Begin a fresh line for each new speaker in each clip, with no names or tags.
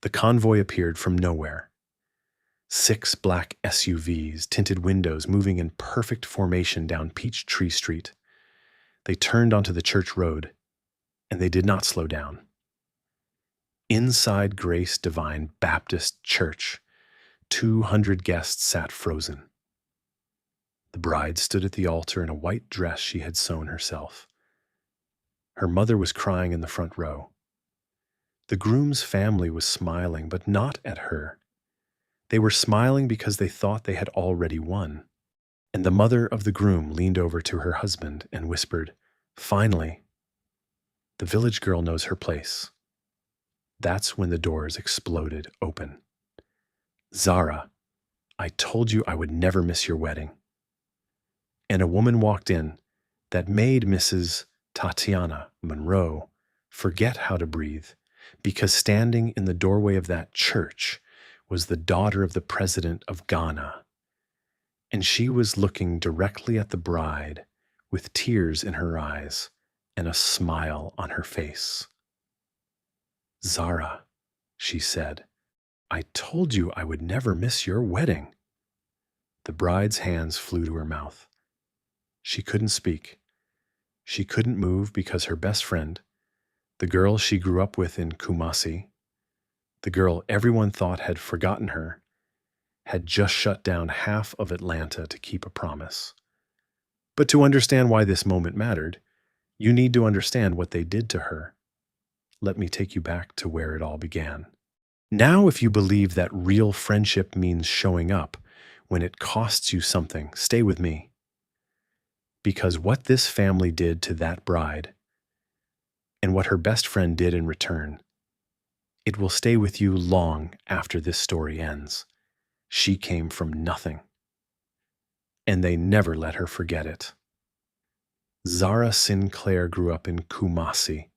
The convoy appeared from nowhere. 6 black SUVs, tinted windows moving in perfect formation down Peachtree Street. They turned onto the church road, and they did not slow down. Inside Grace Divine Baptist Church, 200 guests sat frozen. The bride stood at the altar in a white dress she had sewn herself. Her mother was crying in the front row. The groom's family was smiling, but not at her. They were smiling because they thought they had already won. And the mother of the groom leaned over to her husband and whispered, "Finally, the village girl knows her place." That's when the doors exploded open. "Zara, I told you I would never miss your wedding." And a woman walked in that made Mrs. Tatiana Monroe forget how to breathe, because standing in the doorway of that church was the daughter of the president of Ghana, and she was looking directly at the bride with tears in her eyes and a smile on her face. "Zara," she said, "I told you I would never miss your wedding." The bride's hands flew to her mouth. She couldn't speak. She couldn't move because her best friend, the girl she grew up with in Kumasi, the girl everyone thought had forgotten her, had just shut down half of Atlanta to keep a promise. But to understand why this moment mattered, you need to understand what they did to her. Let me take you back to where it all began. Now, if you believe that real friendship means showing up when it costs you something, stay with me. Because what this family did to that bride, and what her best friend did in return, it will stay with you long after this story ends. She came from nothing, and they never let her forget it. Zara Sinclair grew up in Kumasi,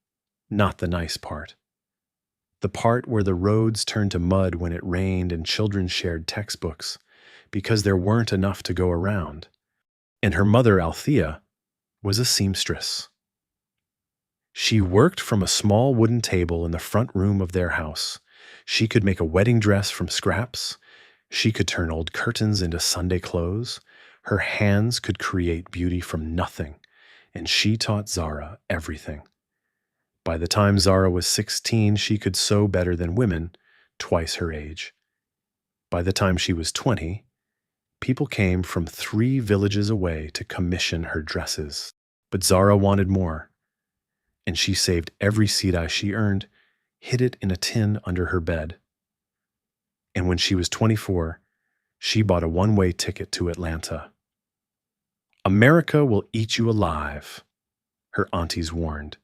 not the nice part. The part where the roads turned to mud when it rained and children shared textbooks because there weren't enough to go around. And her mother, Althea, was a seamstress. She worked from a small wooden table in the front room of their house. She could make a wedding dress from scraps. She could turn old curtains into Sunday clothes. Her hands could create beauty from nothing, and she taught Zara everything. By the time Zara was 16, she could sew better than women, twice her age. By the time she was 20, people came from 3 villages away to commission her dresses. But Zara wanted more, and she saved every seed she earned, hid it in a tin under her bed. And when she was 24, she bought a one-way ticket to Atlanta. "America will eat you alive," her aunties warned.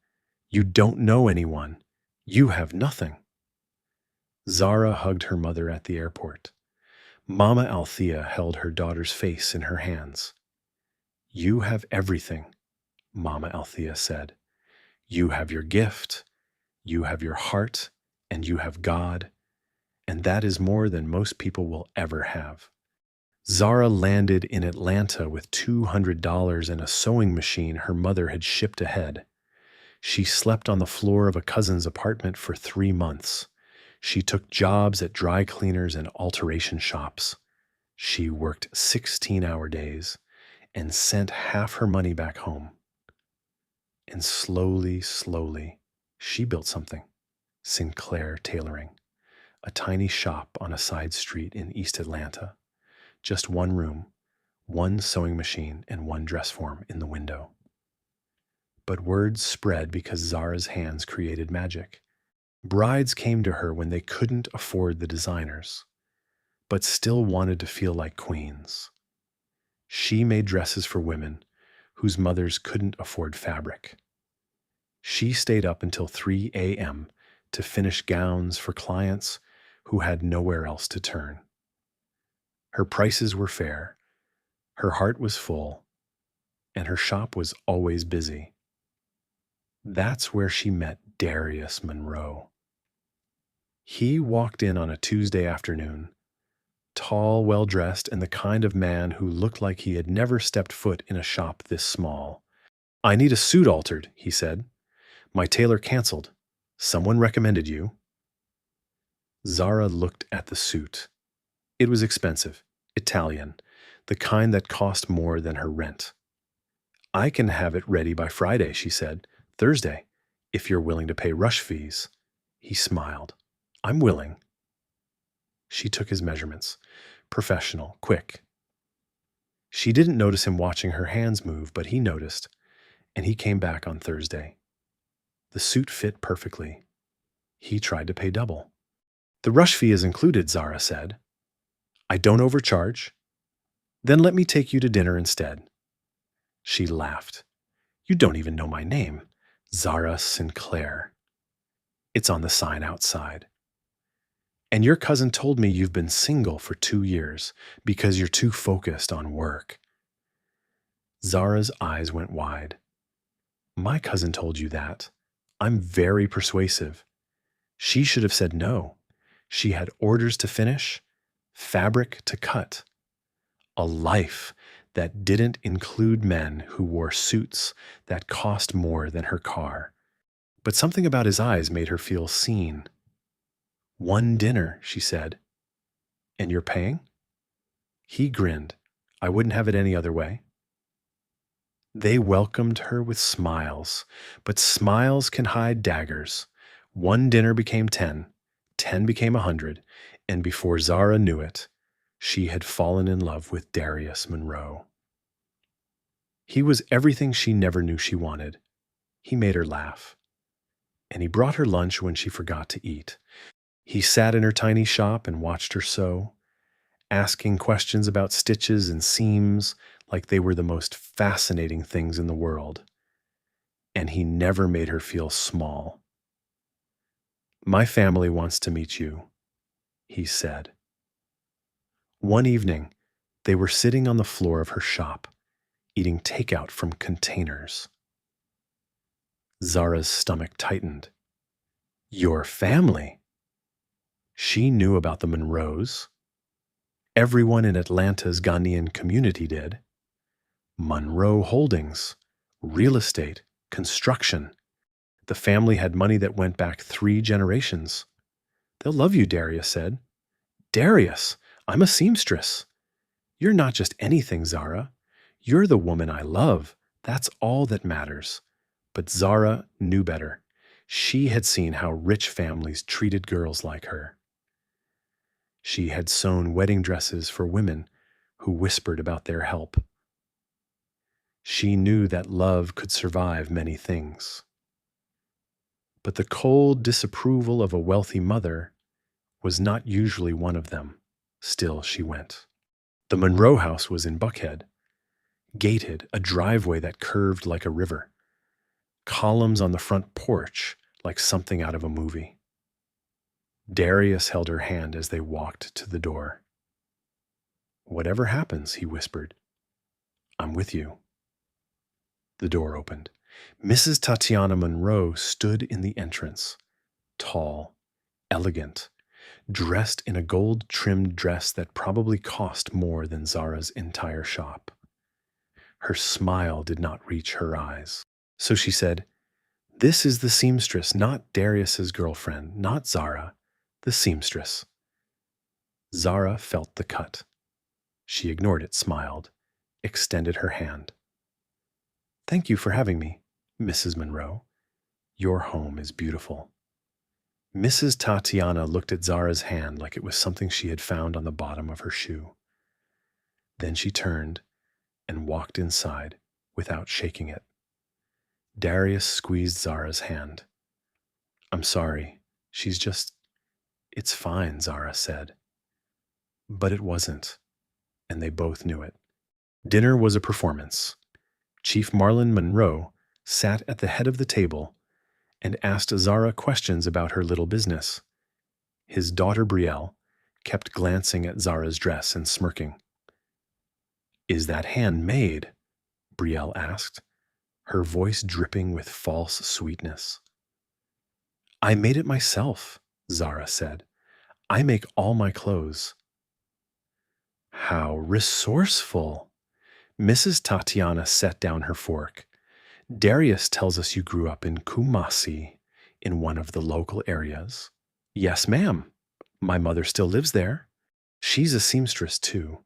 "You don't know anyone. You have nothing." Zara hugged her mother at the airport. Mama Althea held her daughter's face in her hands. "You have everything," Mama Althea said. "You have your gift, you have your heart, and you have God, and that is more than most people will ever have." Zara landed in Atlanta with $200 and a sewing machine her mother had shipped ahead. She slept on the floor of a cousin's apartment for 3 months. She took jobs at dry cleaners and alteration shops. She worked 16-hour days and sent half her money back home. And slowly, she built something. Sinclair Tailoring, a tiny shop on a side street in East Atlanta. Just 1 room, 1 sewing machine, and 1 dress form in the window. But word spread because Zara's hands created magic. Brides came to her when they couldn't afford the designers, but still wanted to feel like queens. She made dresses for women whose mothers couldn't afford fabric. She stayed up until 3 a.m. to finish gowns for clients who had nowhere else to turn. Her prices were fair, her heart was full, and her shop was always busy. That's where she met Darius Monroe. He walked in on a Tuesday afternoon, tall, well-dressed, and the kind of man who looked like he had never stepped foot in a shop this small. "I need a suit altered," he said. "My tailor canceled. Someone recommended you." Zara looked at the suit. It was expensive, Italian, the kind that cost more than her rent. I can have it ready by Friday, she said. Thursday, if you're willing to pay rush fees. He smiled. I'm willing. She took his measurements. Professional, quick. She didn't notice him watching her hands move, but he noticed, and he came back on Thursday. The suit fit perfectly. He tried to pay double. The rush fee is included, Zara said. I don't overcharge. Then let me take you to dinner instead. She laughed. You don't even know my name. Zara Sinclair. It's on the sign outside. And your cousin told me you've been single for 2 years because you're too focused on work. Zara's eyes went wide. My cousin told you that. I'm very persuasive. She should have said no. She had orders to finish, fabric to cut, a life that didn't include men who wore suits that cost more than her car. But something about his eyes made her feel seen. One dinner, she said. And you're paying? He grinned. I wouldn't have it any other way. They welcomed her with smiles, but smiles can hide daggers. One dinner became 10, 10 became 100, and before Zara knew it, she had fallen in love with Darius Monroe. He was everything she never knew she wanted. He made her laugh. And he brought her lunch when she forgot to eat. He sat in her tiny shop and watched her sew, asking questions about stitches and seams like they were the most fascinating things in the world. And he never made her feel small. My family wants to meet you, he said. One evening, they were sitting on the floor of her shop, eating takeout from containers. Zara's stomach tightened. Your family? She knew about the Monroes. Everyone in Atlanta's Ghanaian community did. Monroe Holdings, real estate, construction. The family had money that went back 3 generations. They'll love you, Darius said. Darius, I'm a seamstress. You're not just anything, Zara. You're the woman I love. That's all that matters. But Zara knew better. She had seen how rich families treated girls like her. She had sewn wedding dresses for women who whispered about their help. She knew that love could survive many things. But the cold disapproval of a wealthy mother was not usually one of them. Still, she went. The Monroe house was in Buckhead, gated, a driveway that curved like a river, columns on the front porch like something out of a movie. Darius held her hand as they walked to the door. Whatever happens, he whispered, I'm with you. The door opened. Mrs. Tatiana Monroe stood in the entrance, tall, elegant, dressed in a gold-trimmed dress that probably cost more than Zara's entire shop. Her smile did not reach her eyes. So she said, This is the seamstress, not Darius's girlfriend, not Zara, the seamstress. Zara felt the cut. She ignored it, smiled, extended her hand. Thank you for having me, Mrs. Monroe. Your home is beautiful. Mrs. Tatiana looked at Zara's hand like it was something she had found on the bottom of her shoe. Then she turned and walked inside without shaking it. Darius squeezed Zara's hand. I'm sorry, it's fine, Zara said. But it wasn't, and they both knew it. Dinner was a performance. Chief Marlon Monroe sat at the head of the table and asked Zara questions about her little business. His daughter Brielle kept glancing at Zara's dress and smirking. Is that handmade? Brielle asked, her voice dripping with false sweetness. I made it myself, Zara said. I make all my clothes. How resourceful! Mrs. Tatiana set down her fork. Darius tells us you grew up in Kumasi, in one of the local areas. Yes, ma'am, My mother still lives there. She's a seamstress, too.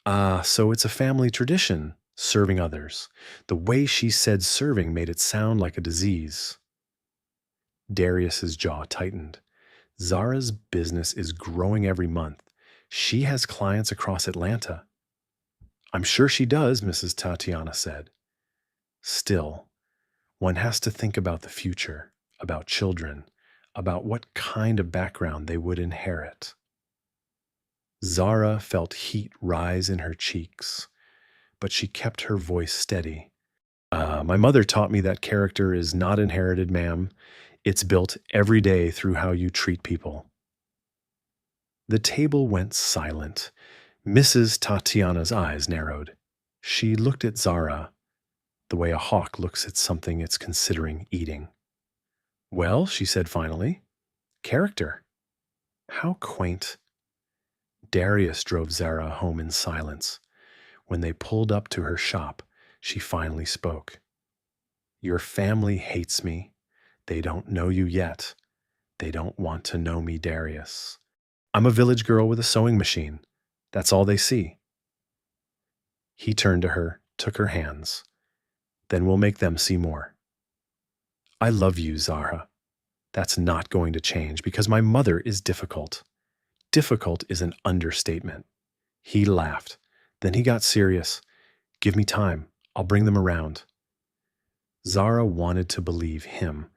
Ah, so it's a family tradition, serving others. The way she said serving made it sound like a disease. Darius's jaw tightened. Zara's business is growing every month. She has clients across Atlanta. I'm sure she does, Mrs. Tatiana said. Still, one has to think about the future, about children, about what kind of background they would inherit. Zara felt heat rise in her cheeks, but she kept her voice steady. My mother taught me that character is not inherited, ma'am. It's built every day through how you treat people. The table went silent. Mrs. Tatiana's eyes narrowed. She looked at Zara, the way a hawk looks at something it's considering eating. Well, she said finally, character. How quaint. Darius drove Zara home in silence. When they pulled up to her shop, she finally spoke. Your family hates me. They don't know you yet. They don't want to know me, Darius. I'm a village girl with a sewing machine. That's all they see. He turned to her, took her hands. Then we'll make them see more. I love you, Zara. That's not going to change because my mother is difficult. Difficult is an understatement. He laughed. Then he got serious. Give me time. I'll bring them around. Zara wanted to believe him,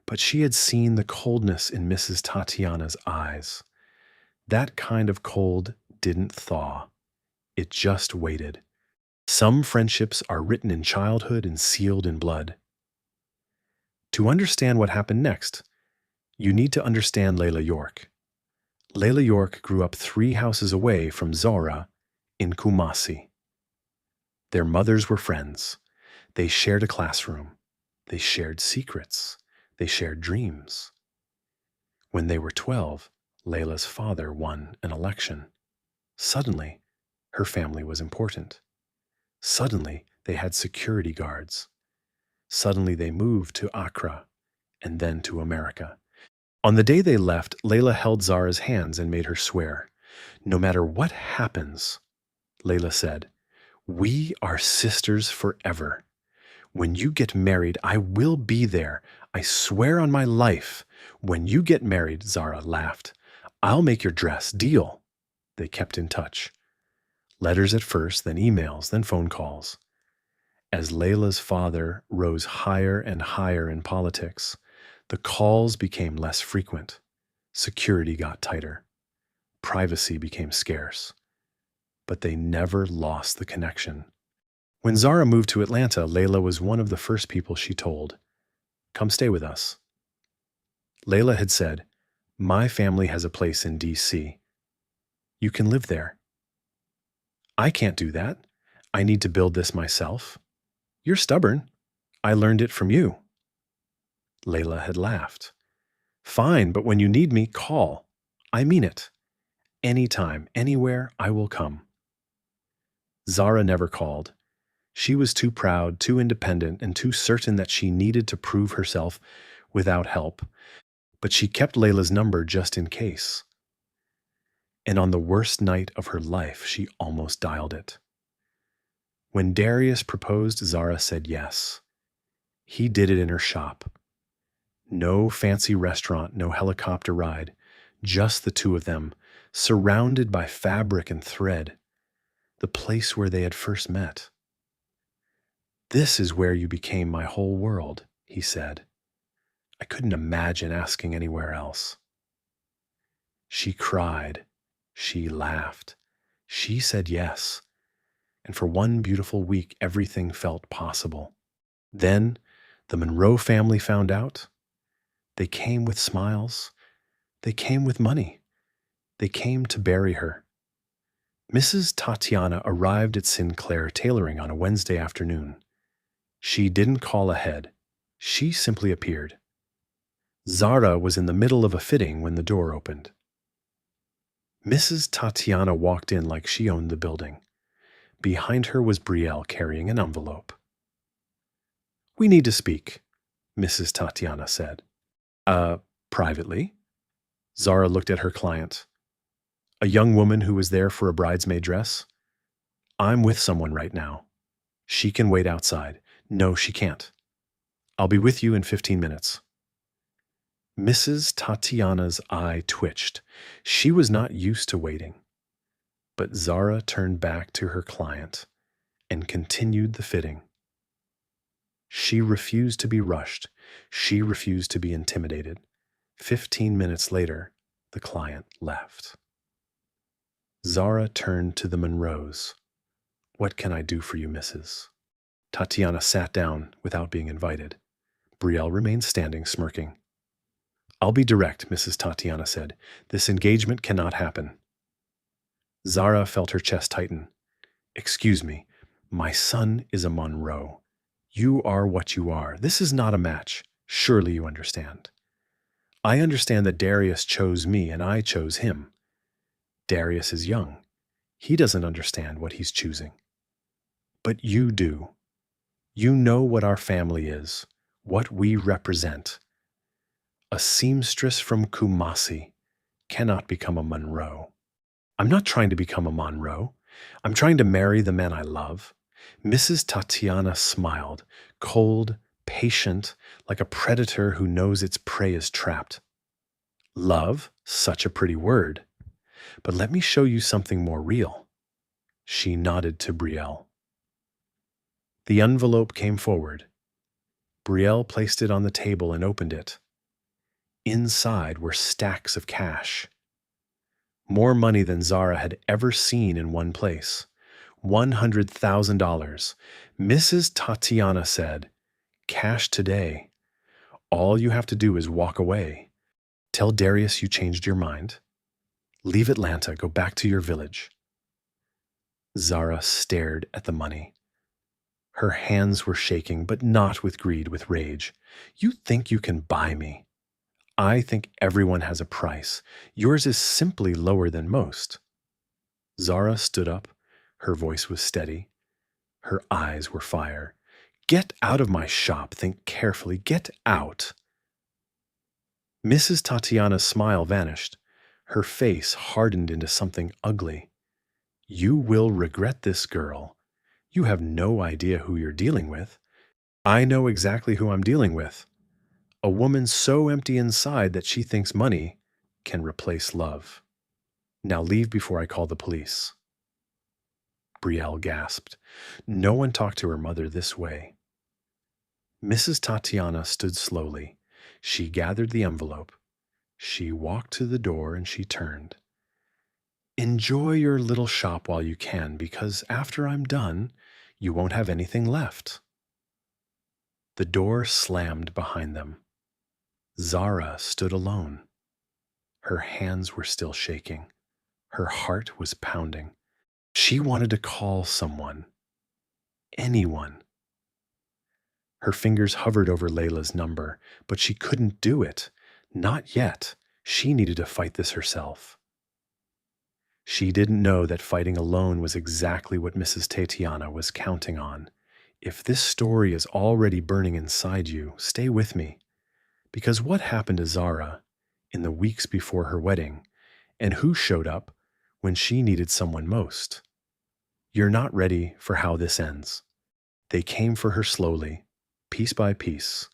but she had seen the coldness in Mrs. Tatiana's eyes. That kind of cold didn't thaw. It just waited. Some friendships are written in childhood and sealed in blood. To understand what happened next, you need to understand Laila York. Laila York grew up 3 houses away from Zara in Kumasi. Their mothers were friends. They shared a classroom. They shared secrets. They shared dreams. When they were 12, Layla's father won an election. Suddenly, her family was important. Suddenly, they had security guards. Suddenly, they moved to Accra and then to America. On the day they left, Layla held Zara's hands and made her swear. No matter what happens, Layla said, we are sisters forever. When you get married, I will be there. I swear on my life. When you get married, Zara laughed. I'll make your dress. Deal. They kept in touch. Letters at first, then emails, then phone calls. As Layla's father rose higher and higher in politics, the calls became less frequent. Security got tighter. Privacy became scarce. But they never lost the connection. When Zara moved to Atlanta, Layla was one of the first people she told, come stay with us. Layla had said, my family has a place in D.C. You can live there. I can't do that. I need to build this myself. You're stubborn. I learned it from you. Layla had laughed. Fine, but when you need me, call. I mean it. Anytime, anywhere, I will come. Zara never called. She was too proud, too independent, and too certain that she needed to prove herself without help. But she kept Layla's number just in case. And on the worst night of her life, she almost dialed it. When Darius proposed, Zara said yes. He did it in her shop. No fancy restaurant, no helicopter ride, just the 2 of them, surrounded by fabric and thread, the place where they had first met. This is where you became my whole world, he said. I couldn't imagine asking anywhere else. She cried. She laughed. She said yes. And for one beautiful week, everything felt possible. Then the Monroe family found out. They came with smiles. They came with money. They came to bury her. Mrs. Tatiana arrived at Sinclair Tailoring on a Wednesday afternoon. She didn't call ahead. She simply appeared. Zara was in the middle of a fitting when the door opened. Mrs. Tatiana walked in like she owned the building. Behind her was Brielle carrying an envelope. We need to speak, Mrs. Tatiana said. Privately? Zara looked at her client. A young woman who was there for a bridesmaid dress? I'm with someone right now. She can wait outside. No, she can't. I'll be with you in 15 minutes. Mrs. Tatiana's eye twitched. She was not used to waiting. But Zara turned back to her client and continued the fitting. She refused to be rushed. She refused to be intimidated. 15 minutes later, the client left. Zara turned to the Monroes. What can I do for you, Mrs.? Tatiana sat down without being invited. Brielle remained standing, smirking. I'll be direct, Mrs. Tatiana said. This engagement cannot happen. Zara felt her chest tighten. Excuse me, my son is a Monroe. You are what you are. This is not a match. Surely you understand. I understand that Darius chose me and I chose him. Darius is young. He doesn't understand what he's choosing. But you do. You know what our family is, what we represent. A seamstress from Kumasi cannot become a Monroe. I'm not trying to become a Monroe. I'm trying to marry the man I love. Mrs. Tatiana smiled, cold, patient, like a predator who knows its prey is trapped. Love, such a pretty word. But let me show you something more real. She nodded to Brielle. The envelope came forward. Brielle placed it on the table and opened it. Inside were stacks of cash. More money than Zara had ever seen in one place. $100,000. Mrs. Tatiana said, cash today. All you have to do is walk away. Tell Darius you changed your mind. Leave Atlanta, go back to your village. Zara stared at the money. Her hands were shaking, but not with greed, with rage. You think you can buy me? I think everyone has a price. Yours is simply lower than most. Zara stood up. Her voice was steady. Her eyes were fire. Get out of my shop. Think carefully. Get out. Mrs. Tatiana's smile vanished. Her face hardened into something ugly. You will regret this, girl. You have no idea who you're dealing with. I know exactly who I'm dealing with. A woman so empty inside that she thinks money can replace love. Now leave before I call the police. Brielle gasped. No one talked to her mother this way. Mrs. Tatiana stood slowly. She gathered the envelope. She walked to the door and she turned. Enjoy your little shop while you can, because after I'm done, you won't have anything left. The door slammed behind them. Zara stood alone. Her hands were still shaking. Her heart was pounding. She wanted to call someone. Anyone. Her fingers hovered over Laila's number, but she couldn't do it. Not yet. She needed to fight this herself. She didn't know that fighting alone was exactly what Mrs. Tatiana was counting on. If this story is already burning inside you, stay with me. Because what happened to Zara in the weeks before her wedding, and who showed up when she needed someone most? You're not ready for how this ends. They came for her slowly, piece by piece,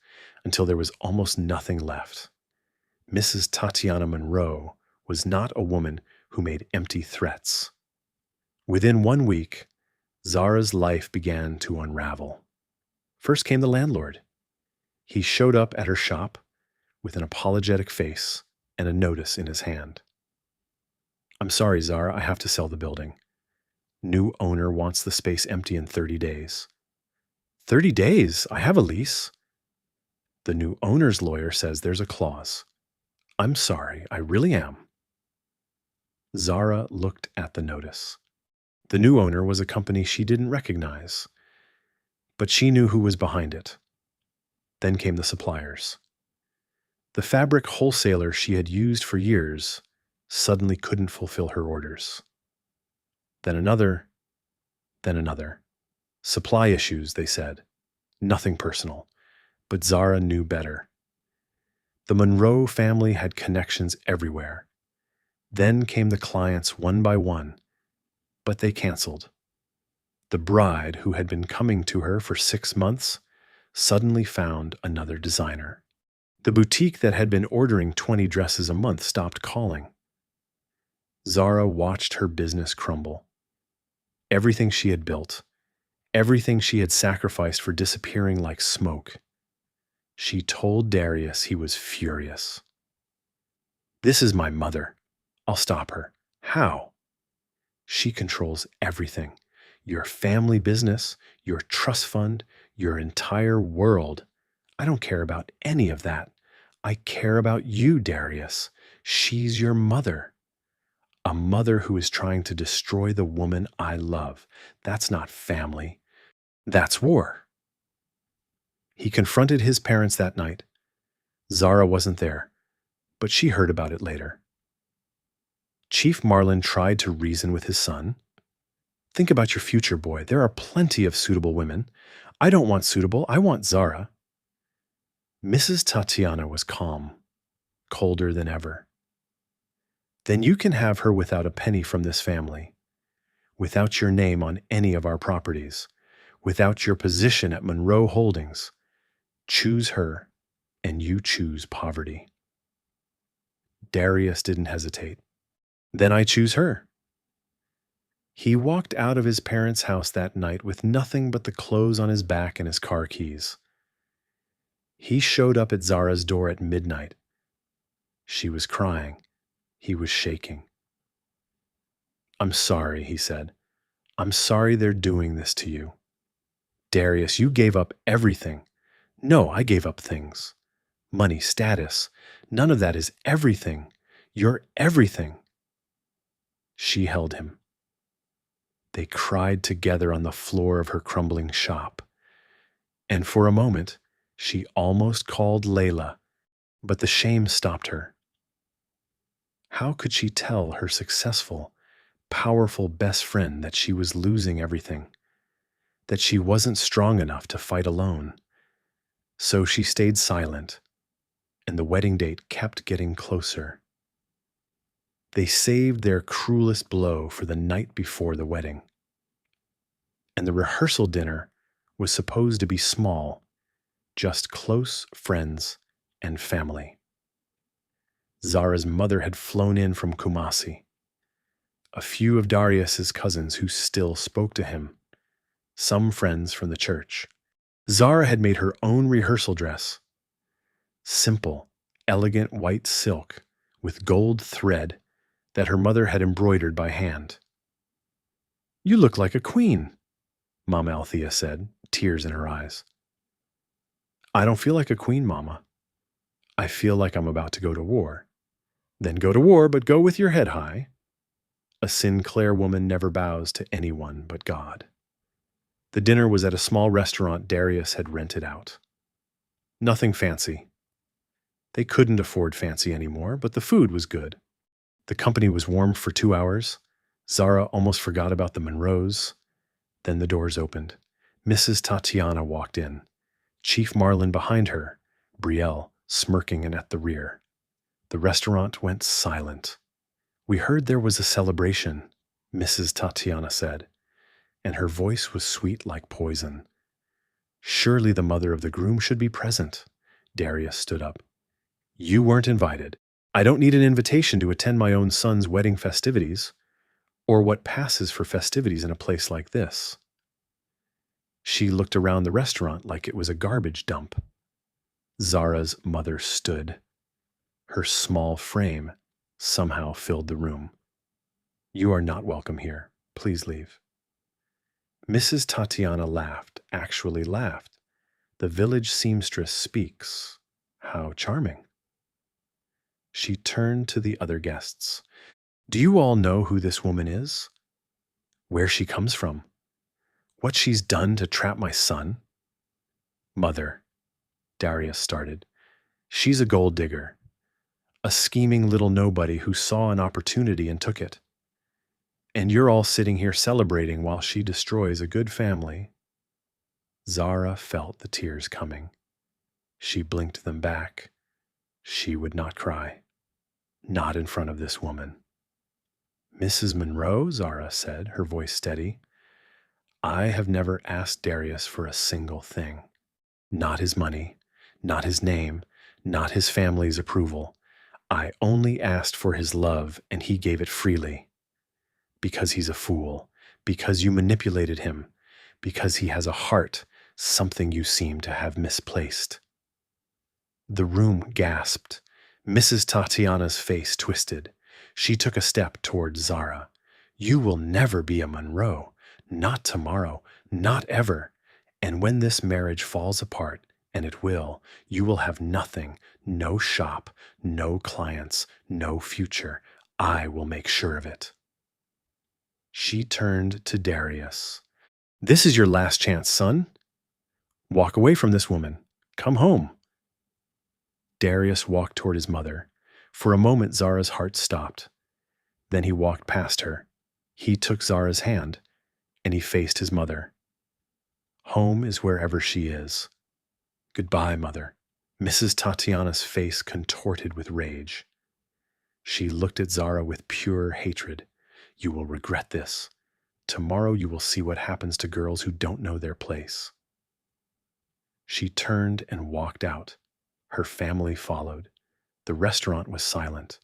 until there was almost nothing left. Mrs. Tatiana Monroe was not a woman who made empty threats. Within 1 week, Zara's life began to unravel. First came the landlord. He showed up at her shop with an apologetic face and a notice in his hand. I'm sorry, Zara, I have to sell the building. New owner wants the space empty in 30 days. 30 days? I have a lease. The new owner's lawyer says there's a clause. I'm sorry, I really am. Zara looked at the notice. The new owner was a company she didn't recognize, but she knew who was behind it. Then came the suppliers. The fabric wholesaler she had used for years suddenly couldn't fulfill her orders. Then another, then another. Supply issues, they said. Nothing personal, but Zara knew better. The Monroe family had connections everywhere. Then came the clients one by one, but they canceled. The bride, who had been coming to her for 6 months, suddenly found another designer. The boutique that had been ordering 20 dresses a month stopped calling. Zara watched her business crumble. Everything she had built, everything she had sacrificed for disappearing like smoke. She told Darius he was furious. "This is my mother. I'll stop her." "How?" "She controls everything. Your family business, your trust fund, your entire world. I don't care about any of that. I care about you, Darius. She's your mother. A mother who is trying to destroy the woman I love. That's not family. That's war." He confronted his parents that night. Zara wasn't there, but she heard about it later. Chief Marlin tried to reason with his son. "Think about your future, boy. There are plenty of suitable women. I don't want suitable. I want Zara." Mrs. Tatiana was calm, colder than ever. "Then you can have her without a penny from this family, without your name on any of our properties, without your position at Monroe Holdings. Choose her, and you choose poverty." Darius didn't hesitate. "Then I choose her." He walked out of his parents' house that night with nothing but the clothes on his back and his car keys. He showed up at Zara's door at midnight. She was crying. He was shaking. "I'm sorry," he said. "I'm sorry they're doing this to you. Darius, you gave up everything." "No, I gave up things. Money, status. None of that is everything. You're everything." She held him. They cried together on the floor of her crumbling shop. And for a moment, she almost called Laila, but the shame stopped her. How could she tell her successful, powerful best friend that she was losing everything, that she wasn't strong enough to fight alone? So she stayed silent, and the wedding date kept getting closer. They saved their cruelest blow for the night before the wedding. And the rehearsal dinner was supposed to be small, just close friends and family. Zara's mother had flown in from Kumasi. A few of Darius's cousins who still spoke to him. Some friends from the church. Zara had made her own rehearsal dress. Simple, elegant white silk with gold thread that her mother had embroidered by hand. "You look like a queen," Mama Althea said, tears in her eyes. "I don't feel like a queen, Mama. I feel like I'm about to go to war." "Then go to war, but go with your head high." A Sinclair woman never bows to anyone but God. The dinner was at a small restaurant Darius had rented out. Nothing fancy. They couldn't afford fancy anymore, but the food was good. The company was warm for 2 hours. Zara almost forgot about the Monroes. Then the doors opened. Mrs. Tatiana walked in. Chief Marlin behind her, Brielle smirking and at the rear. The restaurant went silent. "We heard there was a celebration," Mrs. Tatiana said, and her voice was sweet like poison. "Surely the mother of the groom should be present." Darius stood up. "You weren't invited. I don't need an invitation to attend my own son's wedding festivities, or what passes for festivities in a place like this." She looked around the restaurant like it was a garbage dump. Zara's mother stood. Her small frame somehow filled the room. "You are not welcome here. Please leave." Mrs. Tatiana laughed, actually laughed. The village seamstress speaks. How charming. She turned to the other guests. "Do you all know who this woman is? Where she comes from? What she's done to trap my son?" "Mother," Darius started. "She's a gold digger. A scheming little nobody who saw an opportunity and took it. And you're all sitting here celebrating while she destroys a good family." Zara felt the tears coming. She blinked them back. She would not cry. Not in front of this woman. "Mrs. Monroe," Zara said, her voice steady, "I have never asked Darius for a single thing. Not his money, not his name, not his family's approval. I only asked for his love, and he gave it freely. Because he's a fool, because you manipulated him, because he has a heart, something you seem to have misplaced." The room gasped. Mrs. Tatiana's face twisted. She took a step toward Zara. "You will never be a Monroe. Not tomorrow. Not ever. And when this marriage falls apart, and it will, you will have nothing, no shop, no clients, no future. I will make sure of it." She turned to Darius. "This is your last chance, son. Walk away from this woman. Come home." Darius walked toward his mother. For a moment, Zara's heart stopped. Then he walked past her. He took Zara's hand, and he faced his mother. "Home is wherever she is. Goodbye, mother." Mrs. Tatiana's face contorted with rage. She looked at Zara with pure hatred. "You will regret this. Tomorrow you will see what happens to girls who don't know their place." She turned and walked out. Her family followed. The restaurant was silent.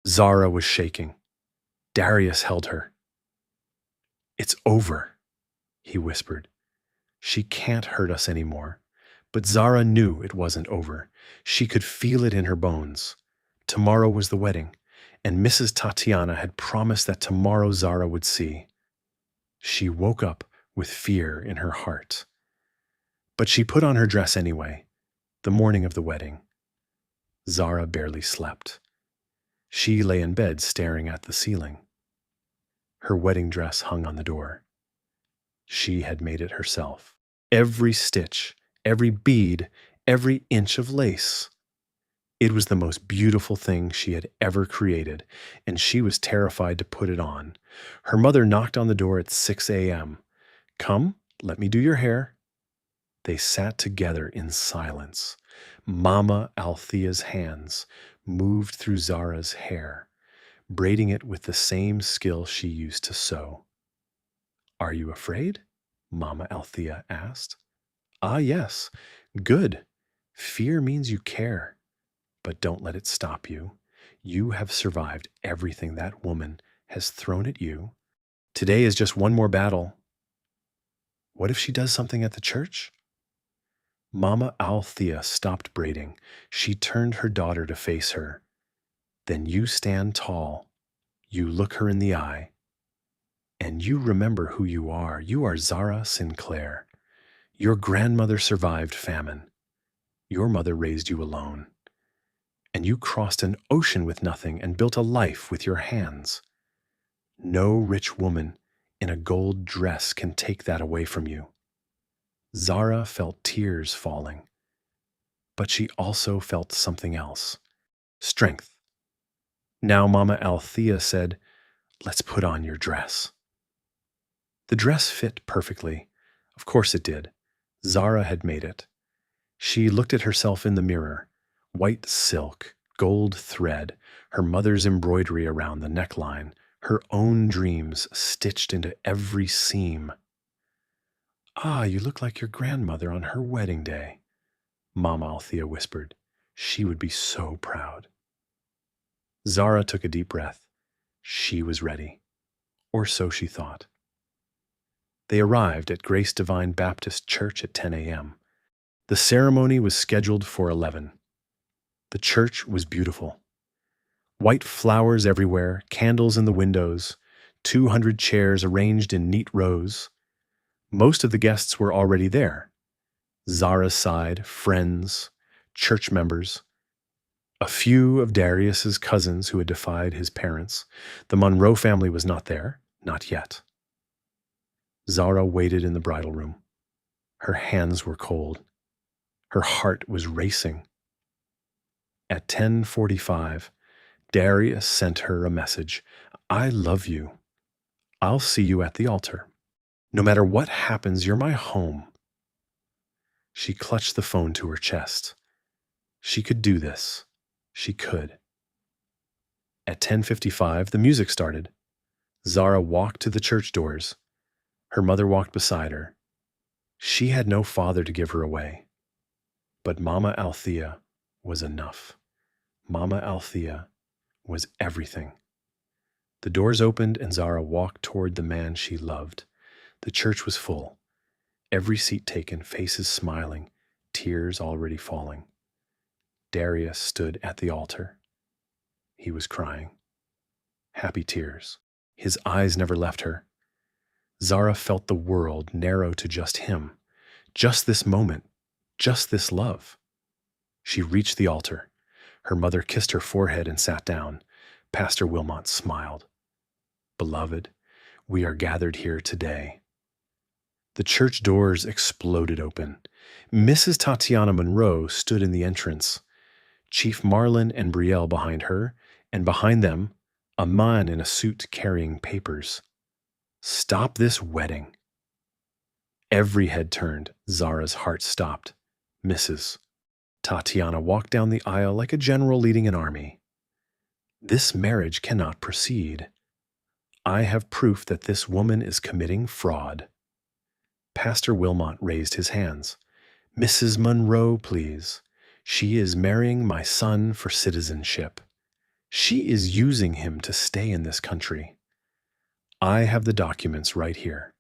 Zara was shaking. Darius held her. "It's over," he whispered. "She can't hurt us anymore." But Zara knew it wasn't over. She could feel it in her bones. Tomorrow was the wedding, and Mrs. Tatiana had promised that tomorrow Zara would see. She woke up with fear in her heart. But she put on her dress anyway, the morning of the wedding. Zara barely slept. She lay in bed staring at the ceiling. Her wedding dress hung on the door. She had made it herself. Every stitch, every bead, every inch of lace. It was the most beautiful thing she had ever created, and she was terrified to put it on. Her mother knocked on the door at 6 a.m. "Come, let me do your hair." They sat together in silence. Mama Althea's hands moved through Zara's hair, braiding it with the same skill she used to sew. "Are you afraid?" Mama Althea asked. "Ah, yes. Good. Fear means you care. But don't let it stop you. You have survived everything that woman has thrown at you. Today is just one more battle." "What if she does something at the church?" Mama Althea stopped braiding. She turned her daughter to face her. "Then you stand tall. You look her in the eye. And you remember who you are. You are Zara Sinclair. Your grandmother survived famine. Your mother raised you alone. And you crossed an ocean with nothing and built a life with your hands. No rich woman in a gold dress can take that away from you." Zara felt tears falling, but she also felt something else. Strength. Now Mama Althea said, "Let's put on your dress." The dress fit perfectly. Of course it did. Zara had made it. She looked at herself in the mirror. White silk, gold thread, her mother's embroidery around the neckline, her own dreams stitched into every seam. "Ah, you look like your grandmother on her wedding day," Mama Althea whispered. She would be so proud. Zara took a deep breath. She was ready. Or so she thought. They arrived at Grace Divine Baptist Church at 10 a.m. The ceremony was scheduled for 11. The church was beautiful. White flowers everywhere, candles in the windows, 200 chairs arranged in neat rows. Most of the guests were already there. Zara's side, friends, church members. A few of Darius's cousins who had defied his parents. The Monroe family was not there, not yet. Zara waited in the bridal room. Her hands were cold. Her heart was racing. At 10:45, Darius sent her a message. "I love you. I'll see you at the altar. No matter what happens, you're my home." She clutched the phone to her chest. She could do this. She could. At 10:55, the music started. Zara walked to the church doors. Her mother walked beside her. She had no father to give her away. But Mama Althea was enough. Mama Althea was everything. The doors opened and Zara walked toward the man she loved. The church was full. Every seat taken, faces smiling, tears already falling. Darius stood at the altar. He was crying. Happy tears. His eyes never left her. Zara felt the world narrow to just him. Just this moment. Just this love. She reached the altar. Her mother kissed her forehead and sat down. Pastor Wilmot smiled. Beloved, we are gathered here today. The church doors exploded open. Mrs. Tatiana Monroe stood in the entrance. Chief Marlin and Brielle behind her, and behind them, a man in a suit carrying papers. Stop this wedding. Every head turned. Zara's heart stopped. Mrs. Tatiana walked down the aisle like a general leading an army. This marriage cannot proceed. I have proof that this woman is committing fraud. Pastor Wilmot raised his hands. Mrs. Monroe, please. She is marrying my son for citizenship. She is using him to stay in this country. I have the documents right here.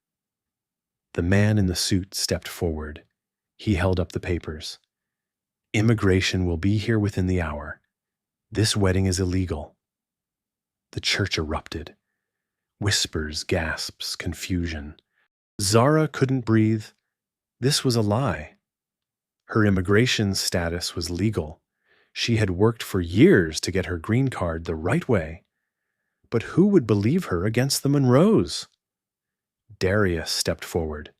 The man in the suit stepped forward. He held up the papers. Immigration will be here within the hour. This wedding is illegal. The church erupted. Whispers, gasps, confusion. Zara couldn't breathe. This was a lie. Her immigration status was legal. She had worked for years to get her green card the right way. But who would believe her against the Monroes? Darius stepped forward.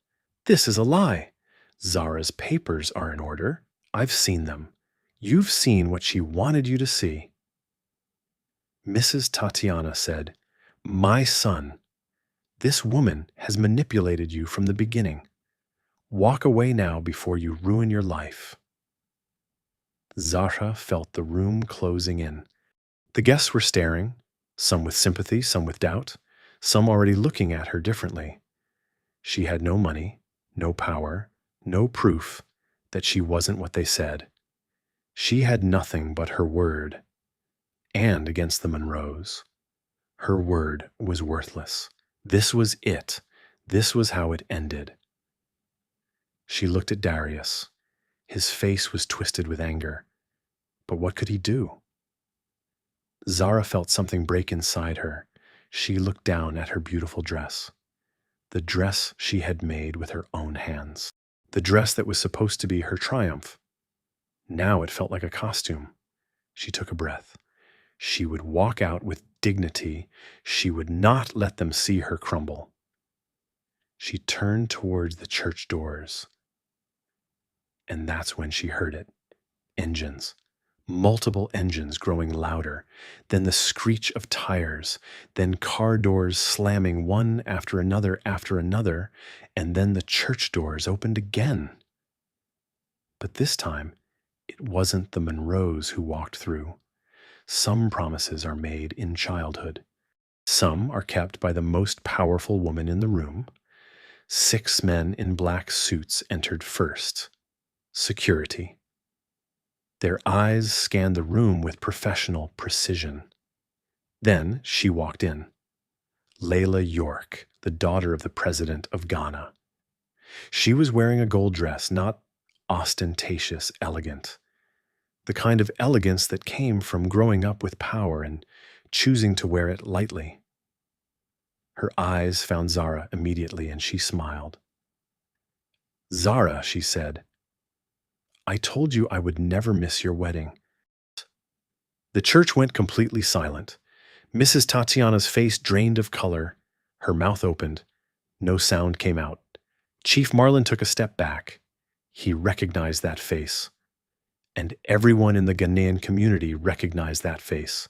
This is a lie. Zara's papers are in order. I've seen them. You've seen what she wanted you to see. Mrs. Tatiana said, My son, this woman has manipulated you from the beginning. Walk away now before you ruin your life. Zara felt the room closing in. The guests were staring, some with sympathy, some with doubt, some already looking at her differently. She had no money, no power, no proof that she wasn't what they said. She had nothing but her word, and against the Monroes. Her word was worthless. This was it. This was how it ended. She looked at Darius. His face was twisted with anger. But what could he do? Zara felt something break inside her. She looked down at her beautiful dress. The dress she had made with her own hands. The dress that was supposed to be her triumph. Now it felt like a costume. She took a breath. She would walk out with dignity. She would not let them see her crumble. She turned towards the church doors. And that's when she heard it. Engines. Multiple engines growing louder, then the screech of tires, then car doors slamming one after another, and then the church doors opened again. But this time, it wasn't the Monroes who walked through. Some promises are made in childhood. Some are kept by the most powerful woman in the room. 6 men in black suits entered first. Security. Their eyes scanned the room with professional precision. Then she walked in. Laila York, the daughter of the president of Ghana. She was wearing a gold dress, not ostentatious, elegant. The kind of elegance that came from growing up with power and choosing to wear it lightly. Her eyes found Zara immediately, and she smiled. Zara, she said, I told you I would never miss your wedding. The church went completely silent. Mrs. Tatiana's face drained of color. Her mouth opened. No sound came out. Chief Marlin took a step back. He recognized that face. And everyone in the Ghanaian community recognized that face.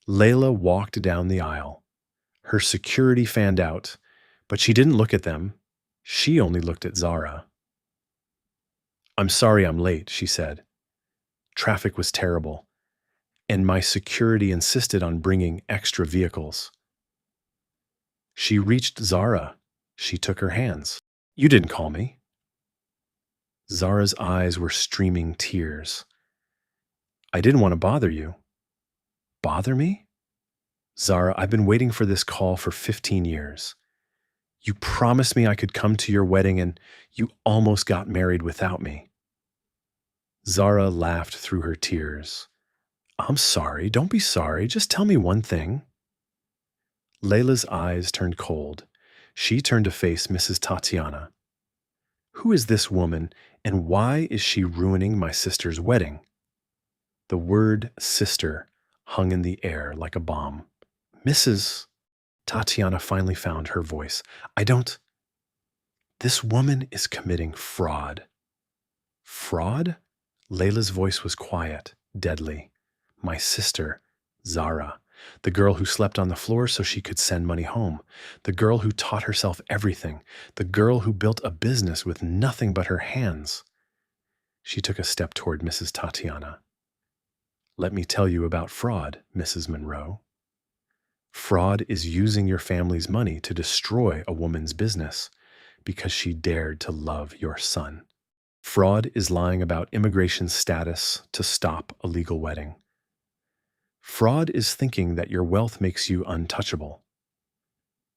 Laila walked down the aisle. Her security fanned out, but she didn't look at them. She only looked at Zara. I'm sorry I'm late, she said. Traffic was terrible. and my security insisted on bringing extra vehicles. She reached Zara. She took her hands. You didn't call me. Zara's eyes were streaming tears. I didn't want to bother you. Bother me? Zara, I've been waiting for this call for 15 years. You promised me I could come to your wedding, and you almost got married without me. Zara laughed through her tears. I'm sorry. Don't be sorry. Just tell me one thing. Layla's eyes turned cold. She turned to face Mrs. Tatiana. Who is this woman, and why is she ruining my sister's wedding? The word sister hung in the air like a bomb. Mrs. Tatiana finally found her voice. This woman is committing fraud. Fraud? Layla's voice was quiet, deadly. My sister, Zara, the girl who slept on the floor so she could send money home, the girl who taught herself everything, the girl who built a business with nothing but her hands. She took a step toward Mrs. Tatiana. Let me tell you about fraud, Mrs. Monroe. Fraud is using your family's money to destroy a woman's business because she dared to love your son. Fraud is lying about immigration status to stop a legal wedding. Fraud is thinking that your wealth makes you untouchable.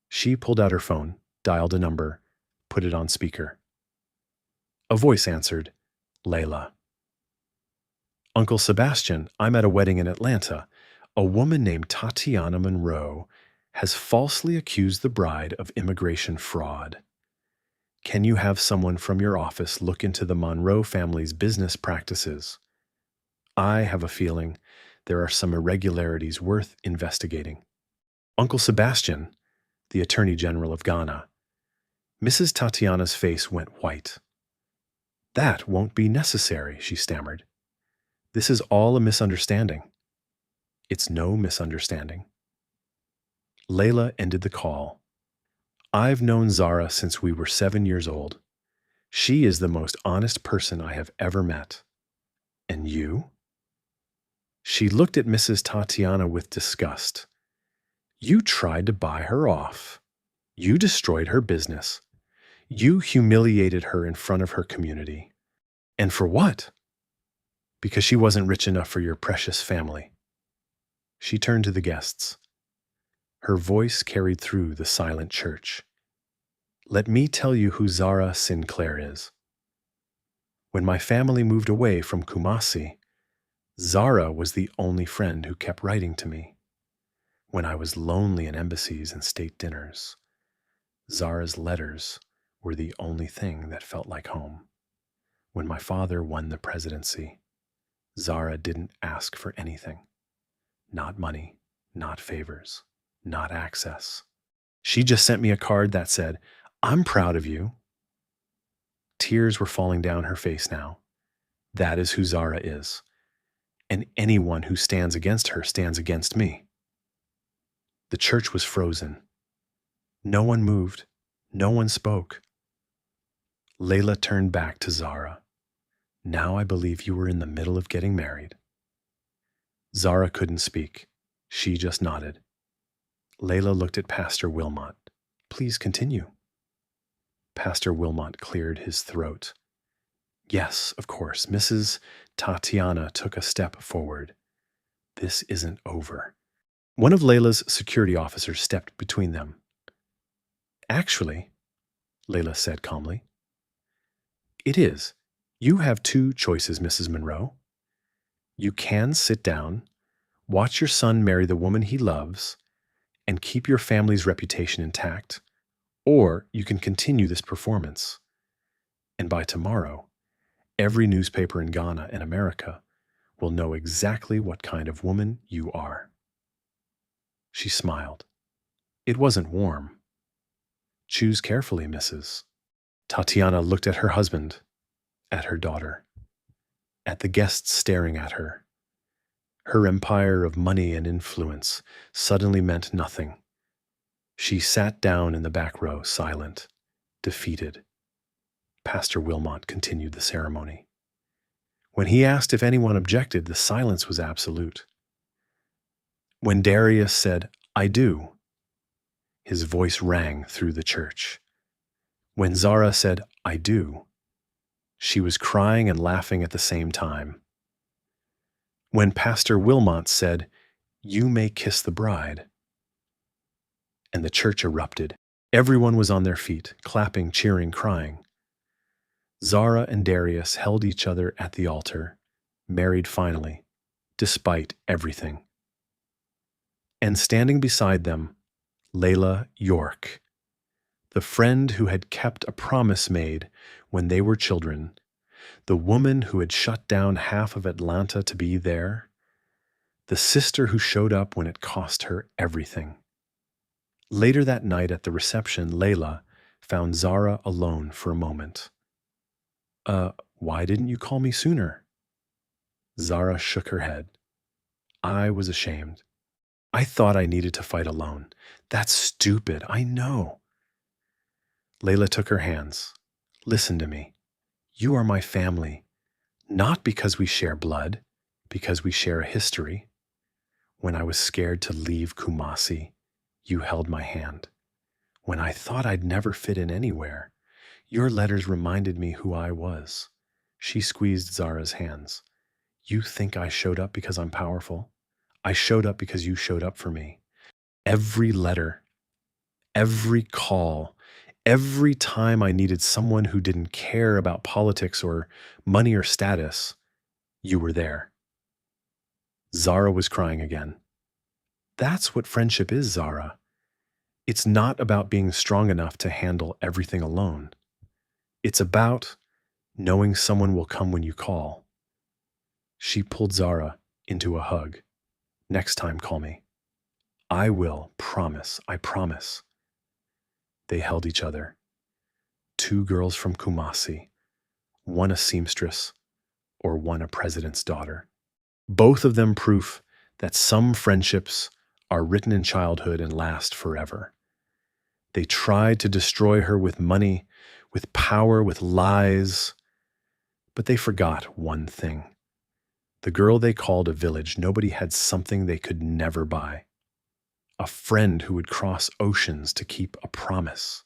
She pulled out her phone, dialed a number, put it on speaker. A voice answered, Laila. Uncle Sebastian, I'm at a wedding in Atlanta. A woman named Tatiana Monroe has falsely accused the bride of immigration fraud. Can you have someone from your office look into the Monroe family's business practices? I have a feeling there are some irregularities worth investigating. Uncle Sebastian, the Attorney General of Ghana. Mrs. Tatiana's face went white. That won't be necessary, she stammered. This is all a misunderstanding. It's no misunderstanding. Laila ended the call. I've known Zara since we were 7 years old. She is the most honest person I have ever met. And you? She looked at Mrs. Tatiana with disgust. You tried to buy her off. You destroyed her business. You humiliated her in front of her community. And for what? Because she wasn't rich enough for your precious family. She turned to the guests. Her voice carried through the silent church. Let me tell you who Zara Sinclair is. When my family moved away from Kumasi, Zara was the only friend who kept writing to me. When I was lonely in embassies and state dinners, Zara's letters were the only thing that felt like home. When my father won the presidency, Zara didn't ask for anything. Not money, not favors, not access. She just sent me a card that said, I'm proud of you. Tears were falling down her face now. That is who Zara is. And anyone who stands against her stands against me. The church was frozen. No one moved. No one spoke. Laila turned back to Zara. Now I believe you were in the middle of getting married. Zara couldn't speak. She just nodded. Laila looked at Pastor Wilmot. Please continue. Pastor Wilmot cleared his throat. Yes, of course. Mrs. Tatiana took a step forward. This isn't over. One of Layla's security officers stepped between them. Actually, Laila said calmly, it is. You have two choices, Mrs. Monroe. You can sit down, watch your son marry the woman he loves, and keep your family's reputation intact, or you can continue this performance. And by tomorrow, every newspaper in Ghana and America will know exactly what kind of woman you are. She smiled. It wasn't warm. Choose carefully, Mrs. Tatiana looked at her husband, at her daughter, at the guests staring at her. Her empire of money and influence suddenly meant nothing. She sat down in the back row, silent, defeated. Pastor Wilmot continued the ceremony. When he asked if anyone objected, the silence was absolute. When Darius said, "I do," his voice rang through the church. When Zara said, "I do," she was crying and laughing at the same time. When Pastor Wilmot said, "You may kiss the bride," and the church erupted. Everyone was on their feet, clapping, cheering, crying. Zara and Darius held each other at the altar, married finally, despite everything. And standing beside them, Laila York, the friend who had kept a promise made when they were children, the woman who had shut down half of Atlanta to be there, the sister who showed up when it cost her everything. Later that night at the reception, Laila found Zara alone for a moment. Why didn't you call me sooner?" Zara shook her head. "I was ashamed. I thought I needed to fight alone. That's stupid, I know." Laila took her hands. "Listen to me. You are my family, not because we share blood, because we share a history. When I was scared to leave Kumasi, you held my hand. When I thought I'd never fit in anywhere, your letters reminded me who I was." She squeezed Zara's hands. "You think I showed up because I'm powerful? I showed up because you showed up for me. Every letter, every call, every time I needed someone who didn't care about politics or money or status, you were there." Zara was crying again. "That's what friendship is, Zara. It's not about being strong enough to handle everything alone. It's about knowing someone will come when you call." She pulled Zara into a hug. "Next time, call me." "I will, promise, I promise." They held each other. Two girls from Kumasi, one a seamstress, or one a president's daughter. Both of them proof that some friendships are written in childhood and last forever. They tried to destroy her with money, with power, with lies, but they forgot one thing. The girl they called a village, nobody had something they could never buy. A friend who would cross oceans to keep a promise.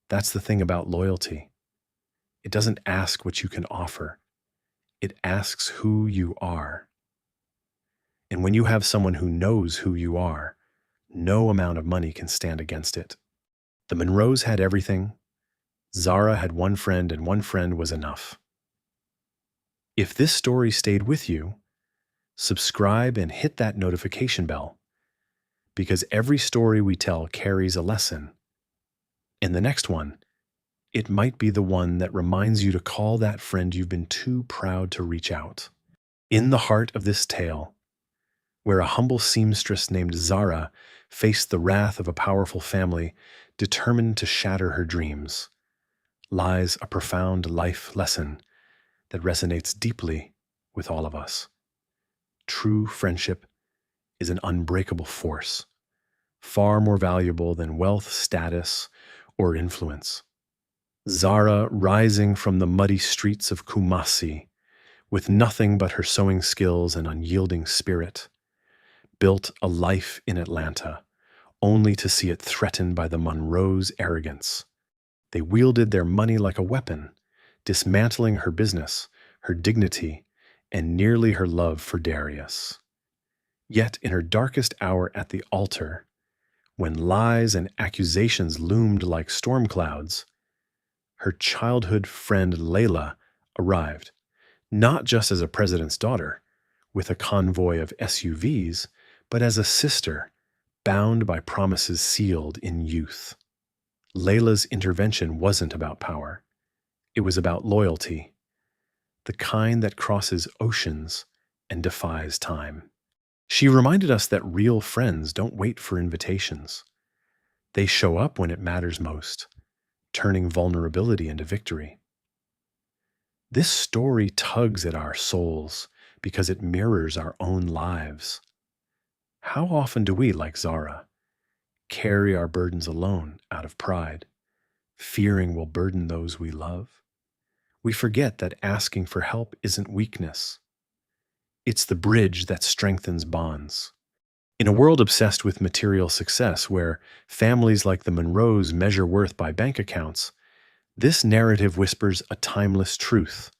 That's the thing about loyalty. It doesn't ask what you can offer. It asks who you are. And when you have someone who knows who you are, no amount of money can stand against it. The Monroes had everything. Zara had one friend, and one friend was enough. If this story stayed with you, subscribe and hit that notification bell, because every story we tell carries a lesson. And the next one, it might be the one that reminds you to call that friend you've been too proud to reach out. In the heart of this tale, where a humble seamstress named Zara faced the wrath of a powerful family determined to shatter her dreams, lies a profound life lesson that resonates deeply with all of us. True friendship is an unbreakable force, far more valuable than wealth, status, or influence. Zara, rising from the muddy streets of Kumasi, with nothing but her sewing skills and unyielding spirit, built a life in Atlanta, only to see it threatened by the Monroes' arrogance. They wielded their money like a weapon, dismantling her business, her dignity, and nearly her love for Darius. Yet in her darkest hour at the altar, when lies and accusations loomed like storm clouds, her childhood friend Laila arrived, not just as a president's daughter, with a convoy of SUVs, but as a sister, bound by promises sealed in youth. Laila's intervention wasn't about power. It was about loyalty, the kind that crosses oceans and defies time. She reminded us that real friends don't wait for invitations. They show up when it matters most, turning vulnerability into victory. This story tugs at our souls because it mirrors our own lives. How often do we, like Zara, carry our burdens alone out of pride, fearing we'll burden those we love? We forget that asking for help isn't weakness. It's the bridge that strengthens bonds. In a world obsessed with material success, where families like the Monroes measure worth by bank accounts, this narrative whispers a timeless truth.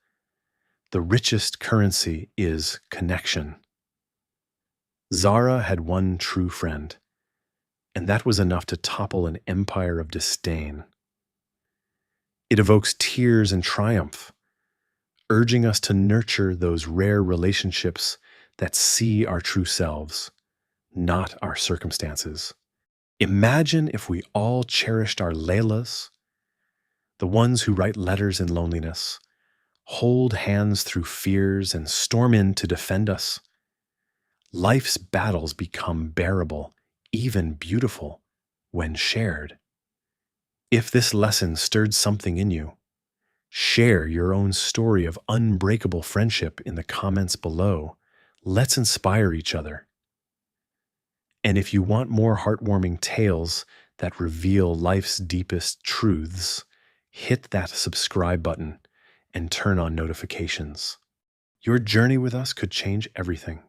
The richest currency is connection. Zara had one true friend, and that was enough to topple an empire of disdain. It evokes tears and triumph, urging us to nurture those rare relationships that see our true selves, not our circumstances. Imagine if we all cherished our Lailas, the ones who write letters in loneliness, hold hands through fears, and storm in to defend us. Life's battles become bearable, even beautiful, when shared. If this lesson stirred something in you, share your own story of unbreakable friendship in the comments below. Let's inspire each other. And if you want more heartwarming tales that reveal life's deepest truths, hit that subscribe button and turn on notifications. Your journey with us could change everything.